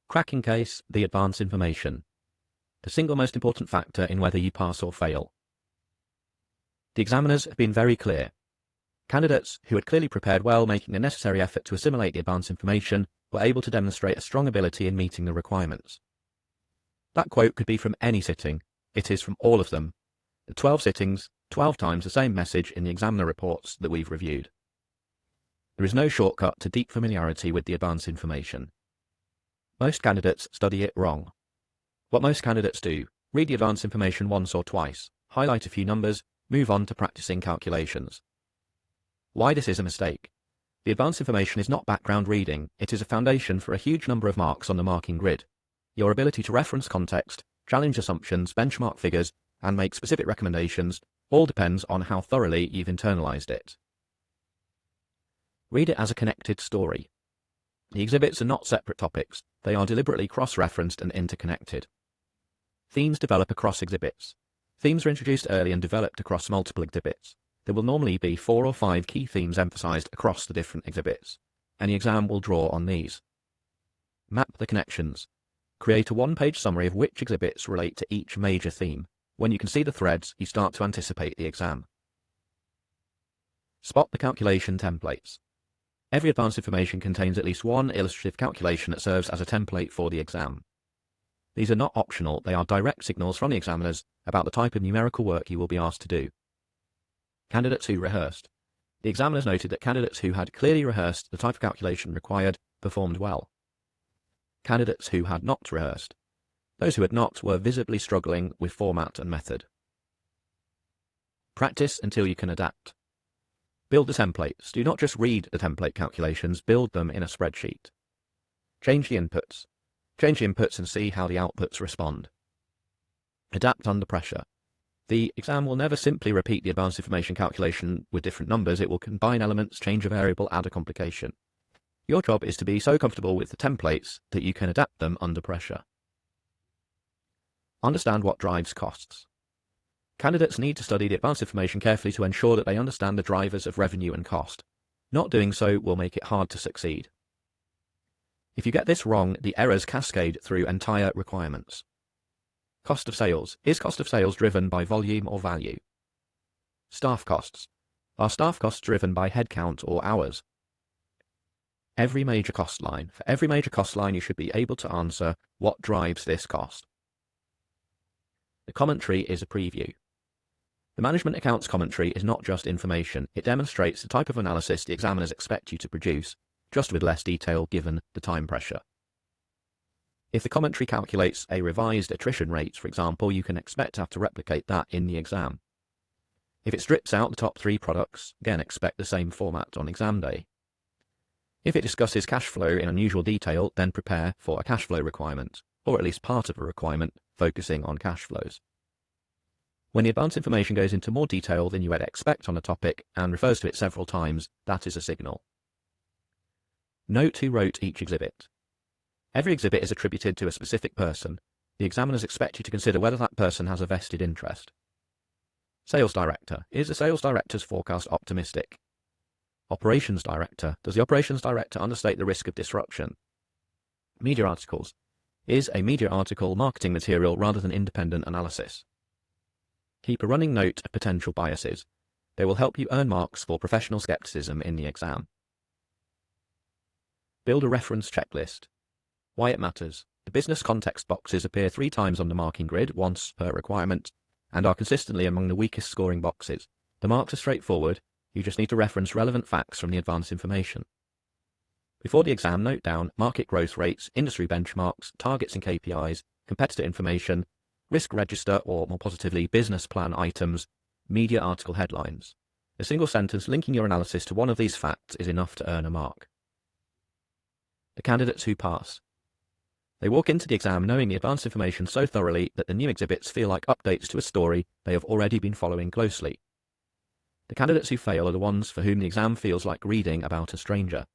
Cracking case, the advance information. The single most important factor in whether you pass or fail. The examiners have been very clear. Candidates who had clearly prepared well, making the necessary effort to assimilate the advance information, were able to demonstrate a strong ability in meeting the requirements. That quote could be from any sitting. It is from all of them. The 12 sittings, 12 times the same message in the examiner reports that we've reviewed. There is no shortcut to deep familiarity with the advance information. Most candidates study it wrong. What most candidates do, read the advance information once or twice, highlight a few numbers, move on to practicing calculations. Why this is a mistake? The advance information is not background reading, it is a foundation for a huge number of marks on the marking grid. Your ability to reference context, challenge assumptions, benchmark figures, and make specific recommendations all depends on how thoroughly you've internalized it. Read it as a connected story. The exhibits are not separate topics, they are deliberately cross-referenced and interconnected. Themes develop across exhibits. Themes are introduced early and developed across multiple exhibits. There will normally be 4 or 5 key themes emphasized across the different exhibits, and the exam will draw on these. Map the connections. Create a one-page summary of which exhibits relate to each major theme. When you can see the threads, you start to anticipate the exam. Spot the calculation templates. Every advanced information contains at least one illustrative calculation that serves as a template for the exam. These are not optional, they are direct signals from the examiners about the type of numerical work you will be asked to do. Candidates who rehearsed. The examiners noted that candidates who had clearly rehearsed the type of calculation required performed well. Candidates who had not rehearsed. Those who had not were visibly struggling with format and method. Practice until you can adapt. Build the templates. Do not just read the template calculations, build them in a spreadsheet. Change the inputs. Change the inputs and see how the outputs respond. Adapt under pressure. The exam will never simply repeat the advanced information calculation with different numbers, it will combine elements, change a variable, add a complication. Your job is to be so comfortable with the templates that you can adapt them under pressure. Understand what drives costs. Candidates need to study the advanced information carefully to ensure that they understand the drivers of revenue and cost. Not doing so will make it hard to succeed. If you get this wrong, the errors cascade through entire requirements. Cost of sales. Is cost of sales driven by volume or value? Staff costs. Are staff costs driven by headcount or hours? Every major cost line. For every major cost line, you should be able to answer what drives this cost. The commentary is a preview. The management accounts commentary is not just information, it demonstrates the type of analysis the examiners expect you to produce, just with less detail given the time pressure. If the commentary calculates a revised attrition rate, for example, you can expect to have to replicate that in the exam. If it strips out the top 3 products, again expect the same format on exam day. If it discusses cash flow in unusual detail, then prepare for a cash flow requirement, or at least part of a requirement focusing on cash flows. When the advanced information goes into more detail than you would expect on a topic and refers to it several times, that is a signal. Note who wrote each exhibit. Every exhibit is attributed to a specific person. The examiners expect you to consider whether that person has a vested interest. Sales Director. Is the Sales Director's forecast optimistic? Operations Director. Does the Operations Director understate the risk of disruption? Media articles. Is a media article marketing material rather than independent analysis? Keep a running note of potential biases. They will help you earn marks for professional skepticism in the exam. Build a reference checklist. Why it matters. The business context boxes appear 3 times on the marking grid, once per requirement, and are consistently among the weakest scoring boxes. The marks are straightforward, you just need to reference relevant facts from the advanced information. Before the exam, note down market growth rates, industry benchmarks, targets and KPIs, competitor information, risk register, or more positively, business plan items, media article headlines. A single sentence linking your analysis to one of these facts is enough to earn a mark. The candidates who pass. They walk into the exam knowing the advanced information so thoroughly that the new exhibits feel like updates to a story they have already been following closely. The candidates who fail are the ones for whom the exam feels like reading about a stranger.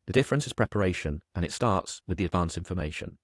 The difference is preparation, and it starts with the advanced information.